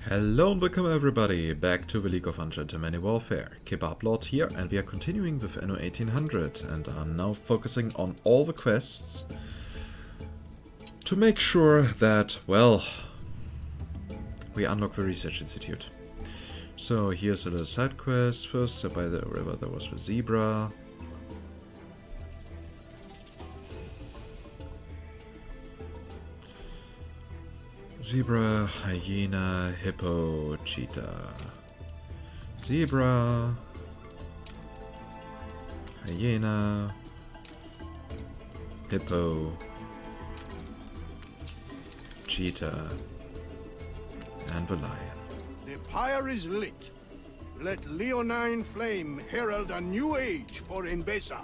Hello and welcome everybody back to the League of Ungentlemanly Warfare. Kebablord here, and we are continuing with Anno 1800 and are now focusing on all the quests to make sure that, well, we unlock the Research Institute. So here's a little side quest. First, by the river there was the zebra. Zebra, hyena, hippo, cheetah. Zebra, hyena, hippo, cheetah, and the lion. The pyre is lit. Let leonine flame herald a new age for Embesa.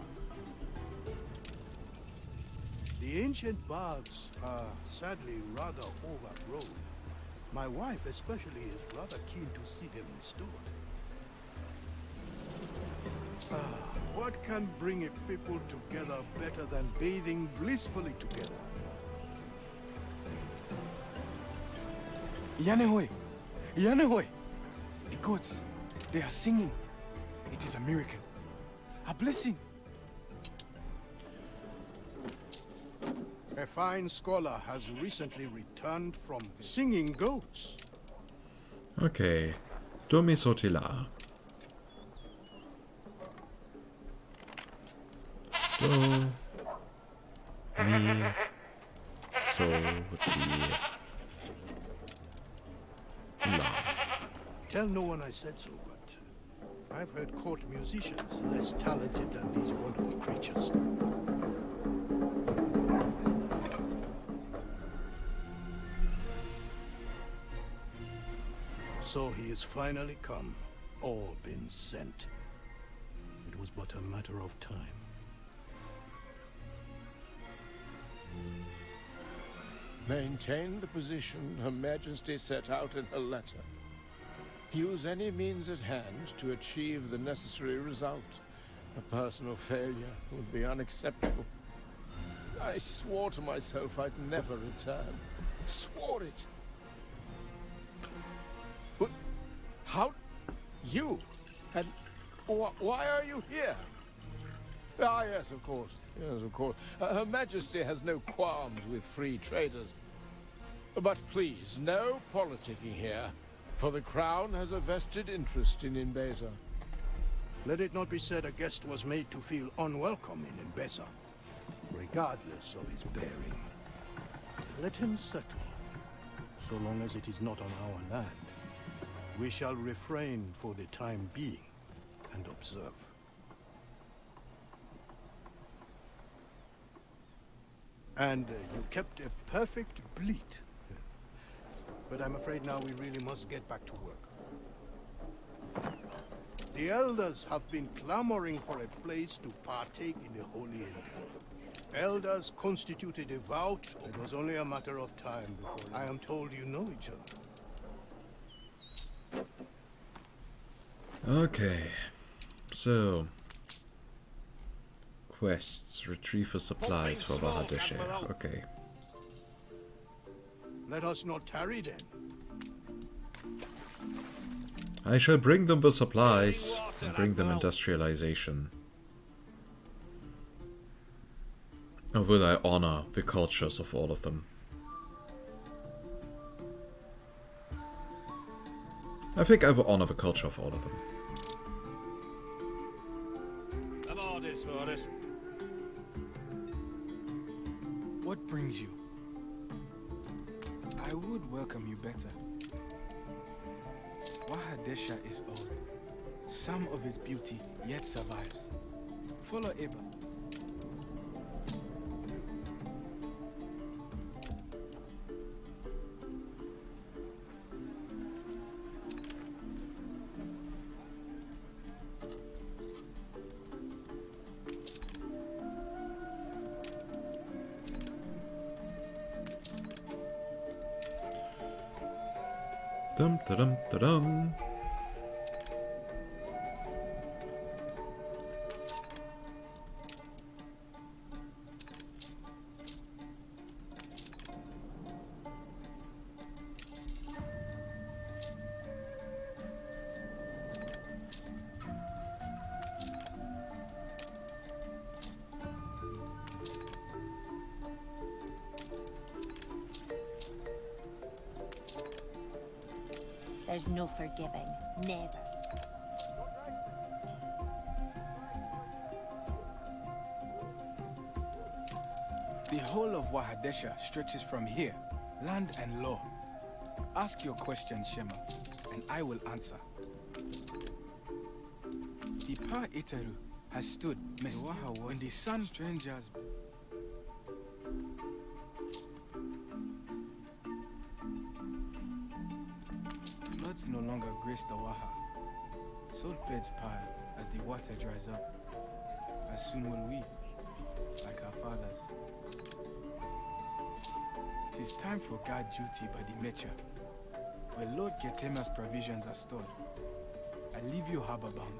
The ancient baths are sadly rather overgrown. My wife especially is rather keen to see them restored. What can bring a people together better than bathing blissfully together? Yanehoi! Yanehoi! The gods, they are singing. It is a miracle. A blessing. A fine scholar has recently returned from singing goats. Okay, Domi Sotila. Do, mi, so, la. Tell no one I said so, but I've heard court musicians less talented than these wonderful creatures. So he has finally come, or been sent. It was but a matter of time. Maintain the position Her Majesty set out in her letter. Use any means at hand to achieve the necessary result. A personal failure would be unacceptable. I swore to myself I'd never return. Swore it. But how? You? And why are you here? Ah, yes, of course. Yes, of course. Her Majesty has no qualms with free traders. But please, no politicking here, for the Crown has a vested interest in Embesa. Let it not be said a guest was made to feel unwelcome in Embesa, regardless of his bearing. Let him settle, so long as it is not on our land. We shall refrain for the time being and observe. And you kept a perfect bleat. But I'm afraid now we really must get back to work. The elders have been clamoring for a place to partake in the Holy End. Elders constituted a vout. It was only a matter of time before I am told you know each other. Okay, so quests, retrieve the supplies for Bahadeshe. Okay. Let us not tarry then. I shall bring them the supplies and bring them industrialization. Or will I honor the cultures of all of them? I think I will honor the culture of all of them. What brings you? I would welcome you better. Wahadesha is old. Some of its beauty yet survives. Follow Eba. Dum da dum da dum. There's no forgiving. Never. The whole of Wahadesha stretches from here, land and law. Ask your question, Shema, and I will answer. The Pa Itaru has stood when the sun strangers. Floods no longer grace the Waha. Soul beds pile as the water dries up. As soon will we, like our fathers. It is time for guard duty by the Mecha, where Lord Getema's provisions are stored. I leave you harbor bound.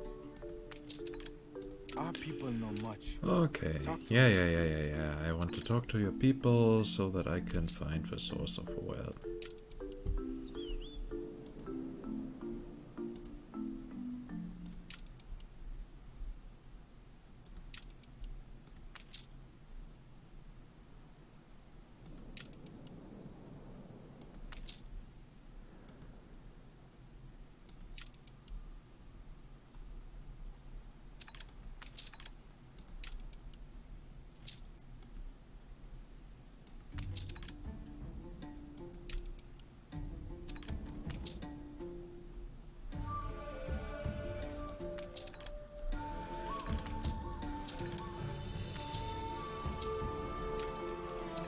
Our people know much. Okay. Yeah. I want to talk to your people so that I can find the source of wealth.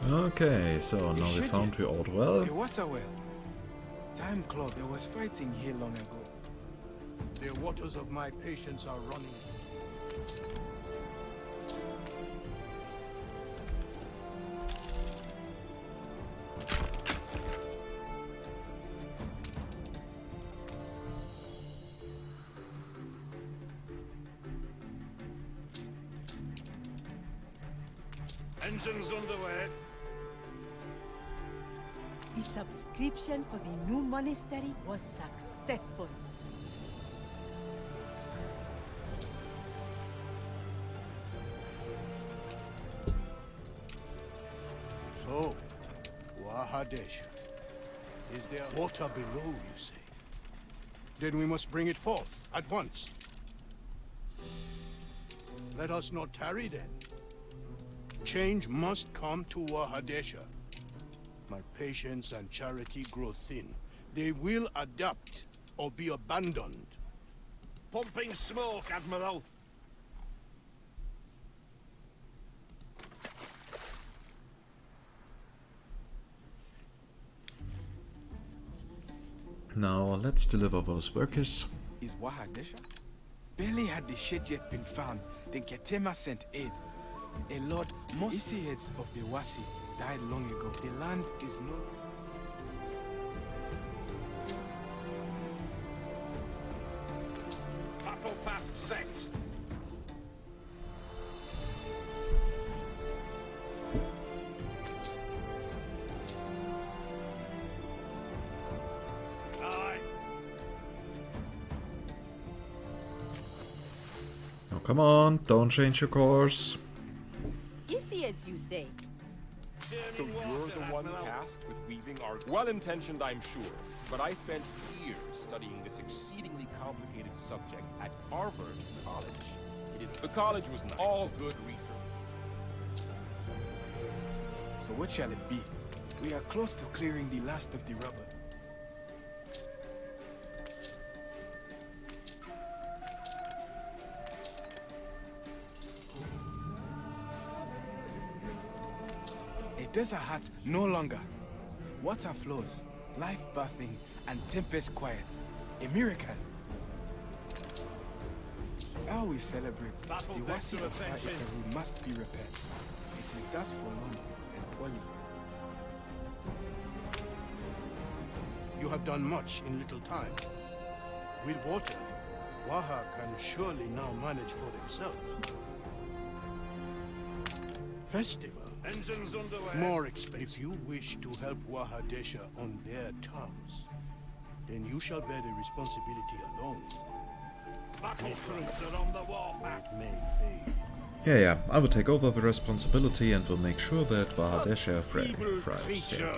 Okay, so now we found the old well. A water well. Time clock, there was fighting here long ago. The waters of my patience are running. Engines underway. The subscription for the new monastery was successful. So, Wahadesha. Is there water below, you say? Then we must bring it forth at once. Let us not tarry then. Change must come to Wahadesha. My patience and charity grow thin. They will adapt or be abandoned. Pumping smoke, Admiral. Now let's deliver those workers. Is Wahadesha? Barely had the shed yet been found, then Ketema sent aid. A lord, most heads of the Wasi died long ago. The land is no... Battle path set. Aye. Oh, come on, don't change your course. Isiads, you say? So you're the one tasked with weaving our... Well-intentioned, I'm sure, but I spent years studying this exceedingly complicated subject at Harvard College. The college was nice. All good research. So what shall it be? We are close to clearing the last of the rubble. A desert hut no longer. Water flows, life bathing, and tempest quiet. A miracle. How we celebrate, the Wasi of Itaru must be repaired. It is thus forlorn and poorly. You have done much in little time. With water, Waha can surely now manage for themselves. Festival. Engines underway. More expensive. If you wish to help Wahadesha on their terms, then you shall bear the responsibility alone. Battle troops are on the warpath. It may fade. Yeah, I will take over the responsibility and will make sure that Wahadesha thrives. Yeah.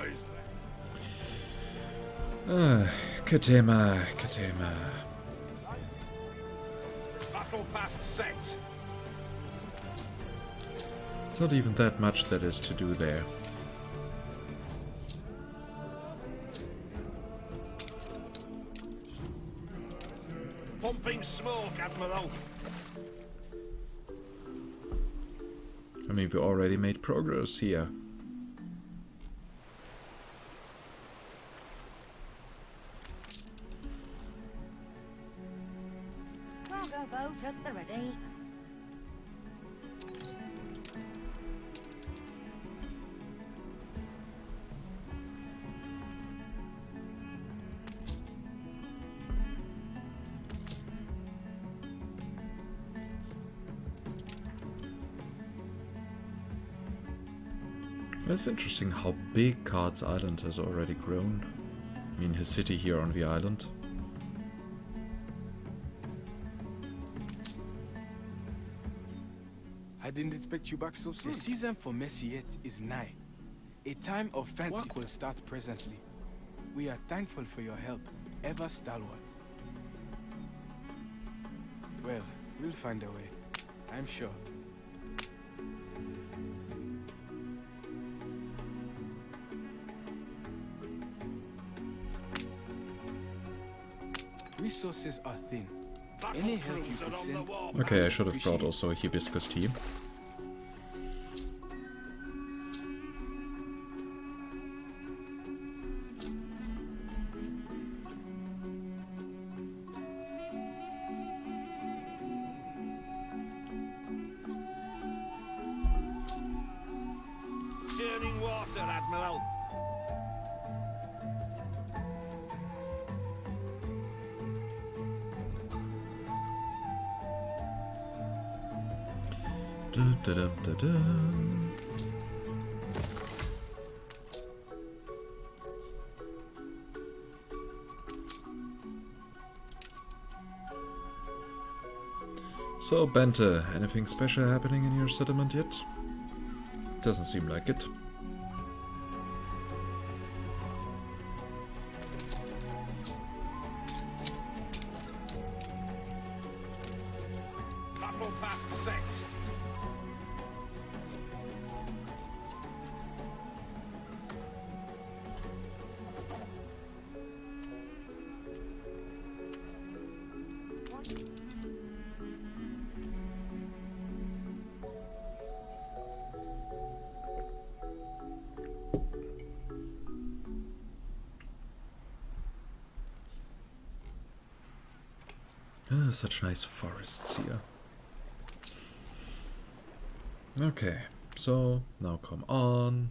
Katema, Katema. Battle path set. It's not even that much that is to do there. Pumping smoke, Admiral. I mean, we already made progress here. Cargo boat at the ready. It's interesting how big Card's Island has already grown. I mean, his city here on the island. I didn't expect you back so soon. The season for Messiette is nigh. A time of fancy will start presently. We are thankful for your help, ever stalwart. Well, we'll find a way, I'm sure. Resources are thin. Any help you could send? Okay, I should have brought also a hibiscus tea. Churning water, Admiral. So, Bente, anything special happening in your settlement yet? Doesn't seem like it. Battle path set. Ah, such nice forests here. Okay, so now come on.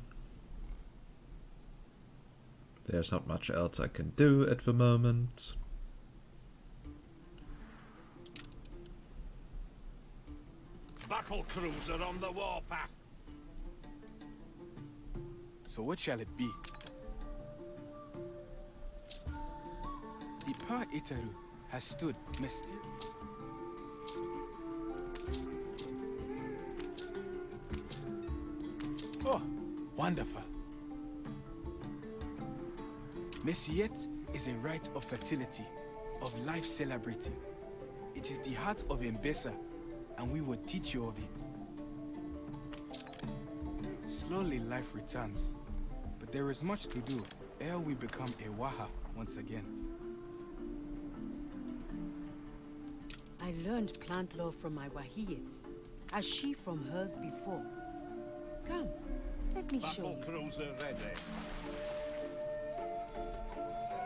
There's not much else I can do at the moment. Battle cruiser on the warpath. So what shall it be? The power Itaru has stood misty. Oh, wonderful. Messiette is a rite of fertility, of life celebrating. It is the heart of Embesa, and we will teach you of it. Slowly life returns, but there is much to do ere we become a Waha once again. I learned plant lore from my Wahiyat, as she from hers before. Come, let me show Battle you. cruiser ready.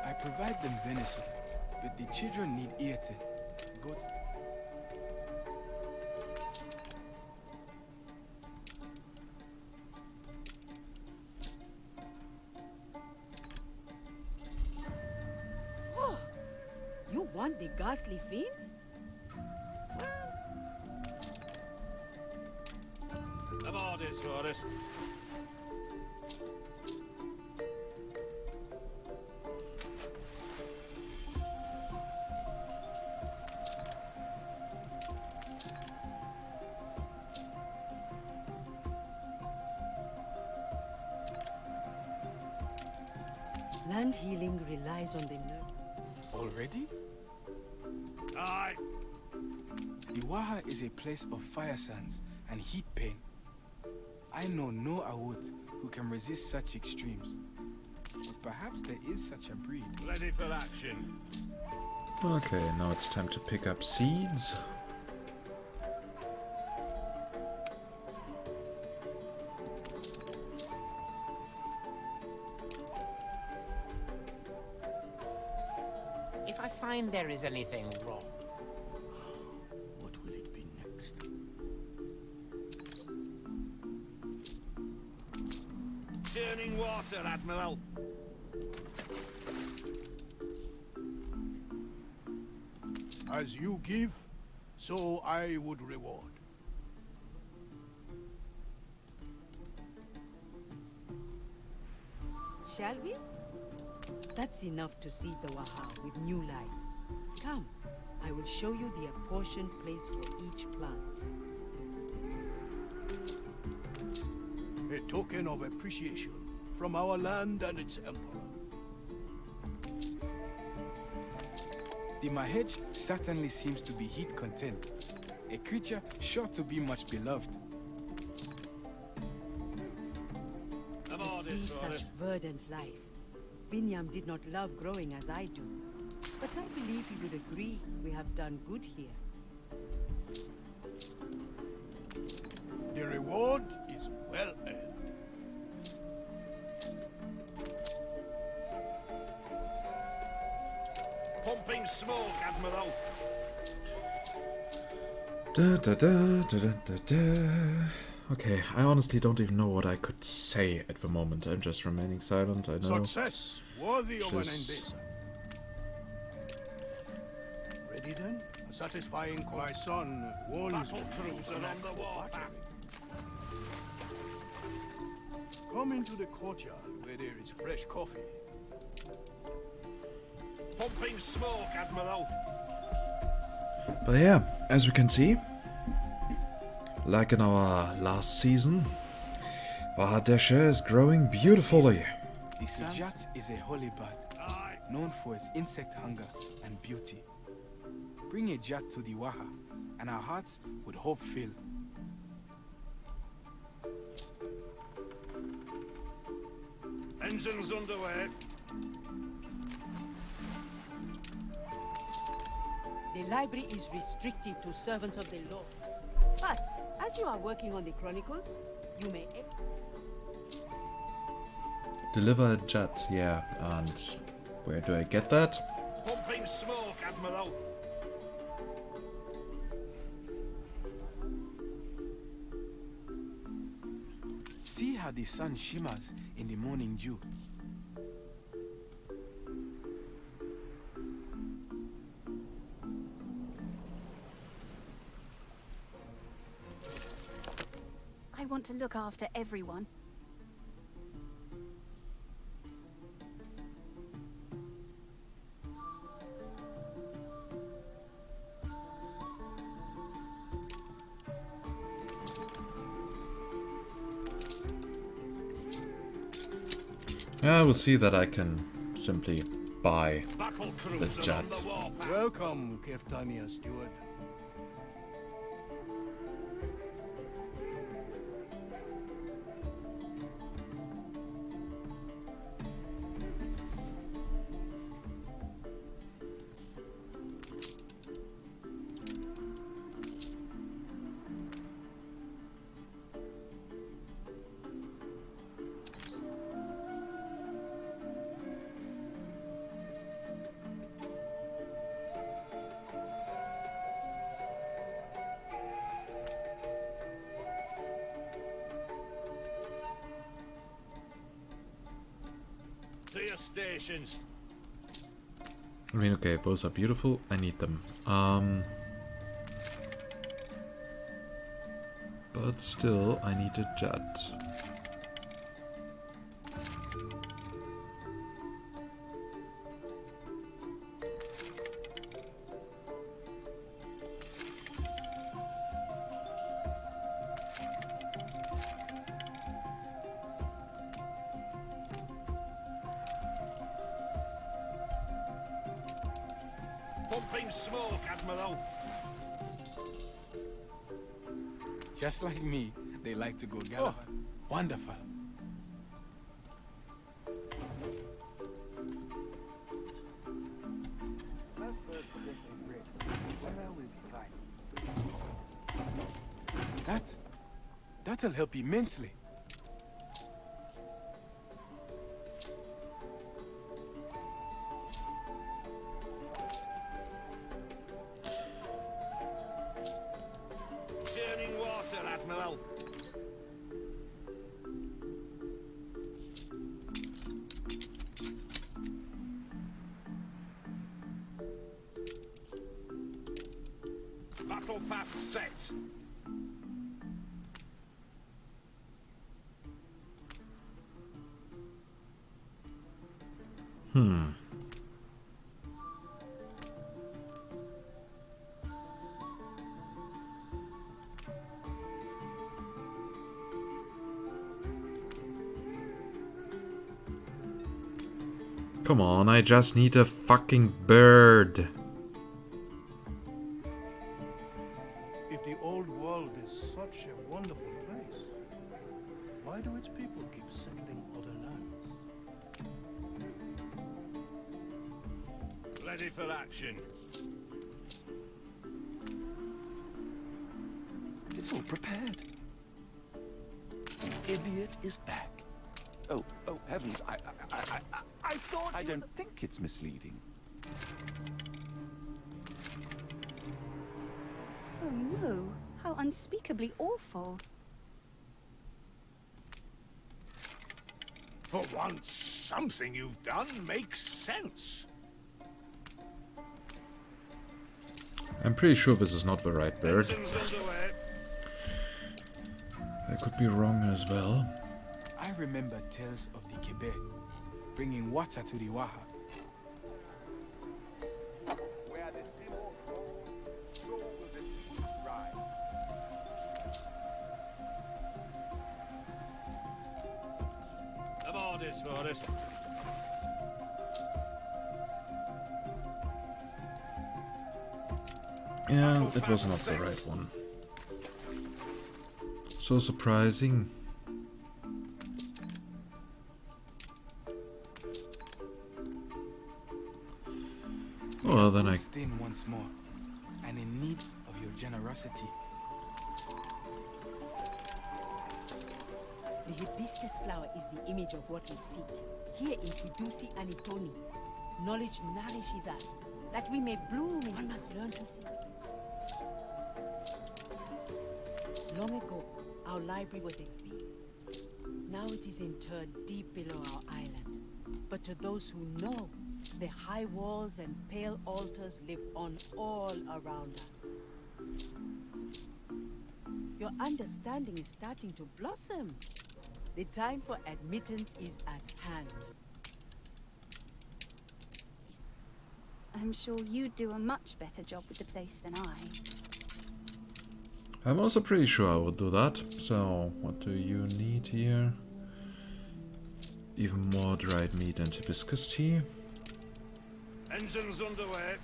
I provide them venison, but the children need eate. Goat. Oh, you want the ghastly fiends? The orders for it. Land healing relies on the nerve. Already? Aye. The Waha is a place of fire sands and heat pain. I know no Awut who can resist such extremes. But perhaps there is such a breed. Ready for action. Okay, now it's time to pick up seeds. If I find there is anything wrong, What will it be next? Churning water, Admiral. As you give, so I would reward. Shall we? That's enough to seed the Waha with new life. Come, I will show you the apportioned place for each plant. A token of appreciation from our land and its emperor. The Mahej certainly seems to be heat content. A creature sure to be much beloved. I'm To on see this, such Ronis. verdant life. Binyam did not love growing as I do. But I believe he would agree we have done good here. The reward is well earned. Pumping smoke, Admiral. Da, da, da, da, da, da, da. Okay, I honestly don't even know what I could say at the moment. I'm just remaining silent, I know. Success worthy of an Just- Embesa. Ready then? A satisfying call. My son warns Battle me cruiser of on the warpath. battering. Come into the courtyard where there is fresh coffee. Pumping smoke, Admiral. But yeah, as we can see, like in our last season, Bahadesha is growing beautifully. The Jat is a holy bird, Aye. known for its insect hunger and beauty. Bring a Jat to the Waha, and our hearts would hope fill. Engines underway. The library is restricted to servants of the law. But, as you are working on the Chronicles, you may... Deliver a jet, yeah, and where do I get that? Pumping smoke, Admiral. See how the sun shimmers in the morning dew. I want to look after everyone. Yeah, we'll see that I can simply buy Battle the cruiser jet. on the warpath. Welcome, Keftania Steward. To your stations. I mean, okay, those are beautiful. I need them. But still, I need a jet. Pumping smoke, Admiral. Just like me, they like to go gallivant. Oh, wonderful. That'll help immensely. Churning water, Admiral. Battle path set. Come on, I just need a fucking bird. If the old world is such a wonderful place, why do its people keep settling other lands? Ready for action. It's all prepared. The idiot is back. Oh heavens! I thought. I don't think it's misleading. Oh no, how unspeakably awful. For once, something you've done makes sense. I'm pretty sure this is not the right bird. Engines underway. I could be wrong as well. I remember tales of the Quebec bringing water to the Waha. Where the Seymour flows, so will the Tweed rise. The orders for it. Yeah, it was not the right one. So surprising. Well, then I... Stain once more, and in need of your generosity. The hibiscus flower is the image of what we seek. Here in Kidusi and Itoni, knowledge nourishes us, that we may bloom and one must learn to see. Long ago, our library was a bee. Now it is interred deep below our island. But to those who know, the high walls and pale altars live on all around us. Your understanding is starting to blossom. The time for admittance is at hand. I'm sure you'd do a much better job with the place than I. I'm also pretty sure I would do that. So, what do you need here? Even more dried meat and hibiscus tea. Engines underway.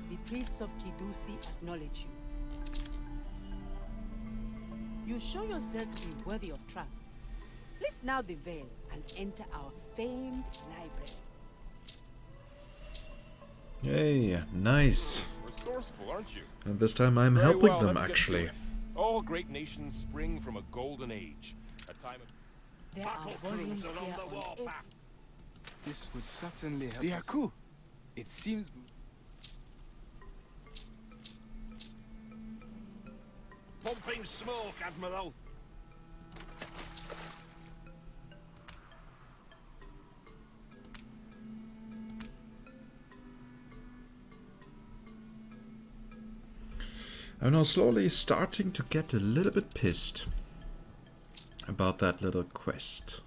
The priests of Kidusi acknowledge you. You show yourself to be worthy of trust. Lift now the veil and enter our famed library. Yay, nice. Resourceful, aren't you? And this time I'm Very helping well, them let's get to actually. it. All great nations spring from a golden age, a time of... There are volumes Cruiser here on the on warpath. This would certainly help. The Aku! It seems... Pumping smoke, Admiral. I'm now slowly starting to get a little bit pissed. about that little quest.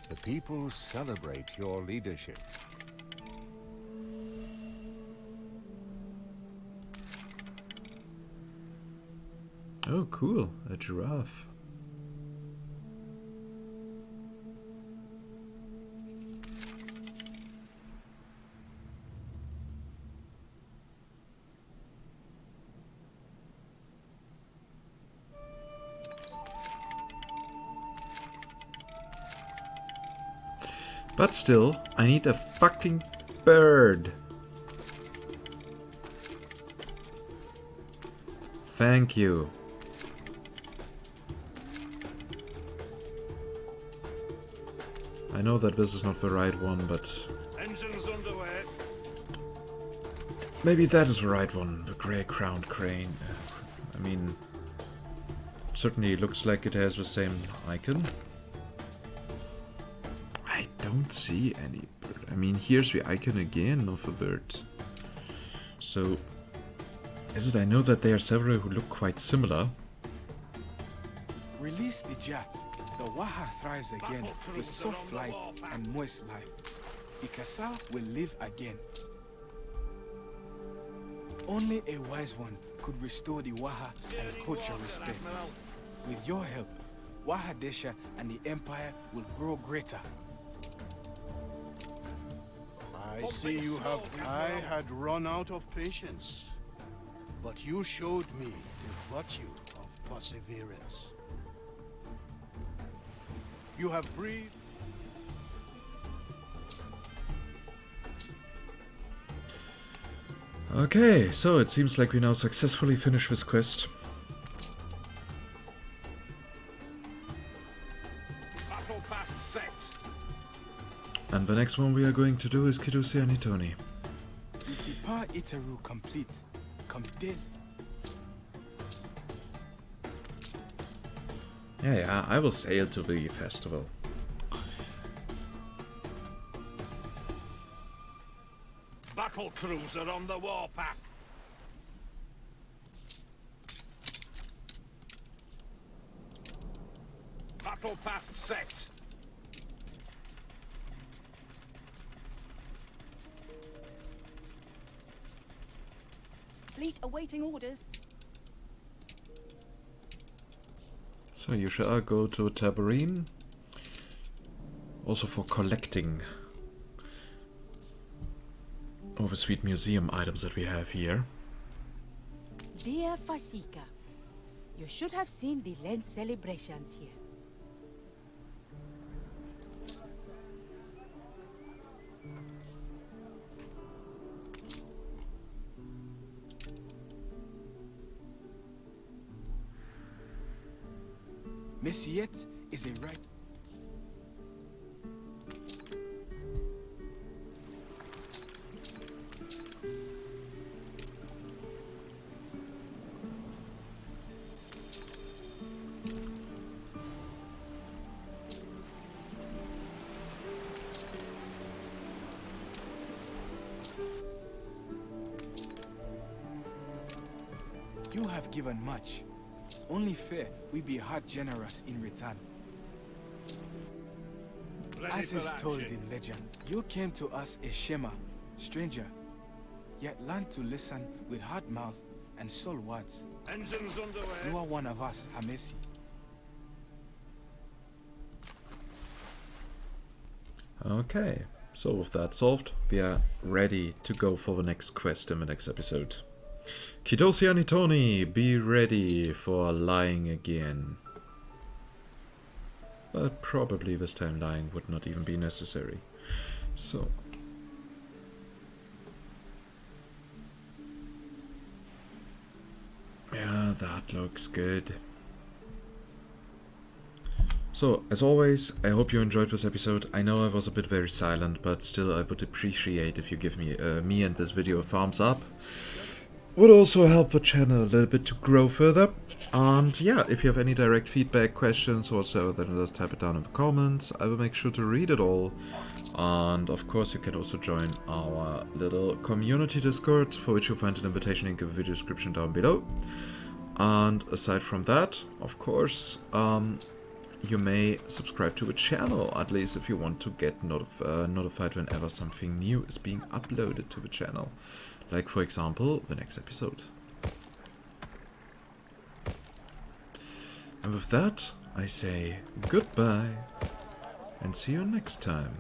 The people celebrate your leadership. Oh, cool. A giraffe. But still, I need a fucking bird. Thank you. I know that this is not the right one, but Engines underway. maybe that is the right one. The grey-crowned crane. I mean, certainly looks like it has the same icon. I don't see any bird. I mean, here's the icon again of a bird. So, is it? I know that there are several who look quite similar. Release the jats. The Waha thrives again with soft light and moist life. Ikasa will live again. Only a wise one could restore the Waha and culture respect. With your help, Waha Desha and the Empire will grow greater. I see you have... I had run out of patience. But you showed me the virtue of perseverance. You have breathed. Okay, so it seems like we now successfully finished this quest. Battle path set. And the next one we are going to do is Kidusi Anitoni. With the Power Iteru complete, come this. Yeah, I will sail to the festival. Battle cruiser on the warpath. Battle path set. Fleet awaiting orders. So you shall go to Tabarine. Also for collecting all the sweet museum items that we have here. Dear Fasika, you should have seen the Lent celebrations here. Messiet is a right. You have given much. Only fair we be heart generous in return. As is told in legends, you came to us a Shema, stranger, yet learned to listen with hard mouth and soul words. Engines underway. You are one of us, Hamesi. Okay, so with that solved, we are ready to go for the next quest in the next episode. Kidosi Anitoni, be ready for lying again. But probably this time lying would not even be necessary. So. Yeah, that looks good. So, as always, I hope you enjoyed this episode. I know I was a bit very silent, but still I would appreciate if you give me and this video a thumbs up. Would also help the channel a little bit to grow further. And yeah, if you have any direct feedback, questions, or so, then just type it down in the comments. I will make sure to read it all. And of course, you can also join our little community Discord, for which you'll find an invitation link in the video description down below. And aside from that, of course, you may subscribe to the channel, at least if you want to get notified whenever something new is being uploaded to the channel. Like, for example, the next episode. And with that, I say goodbye, and see you next time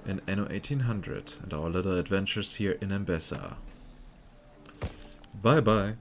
in Anno 1800 and our little adventures here in Embesa. Bye bye.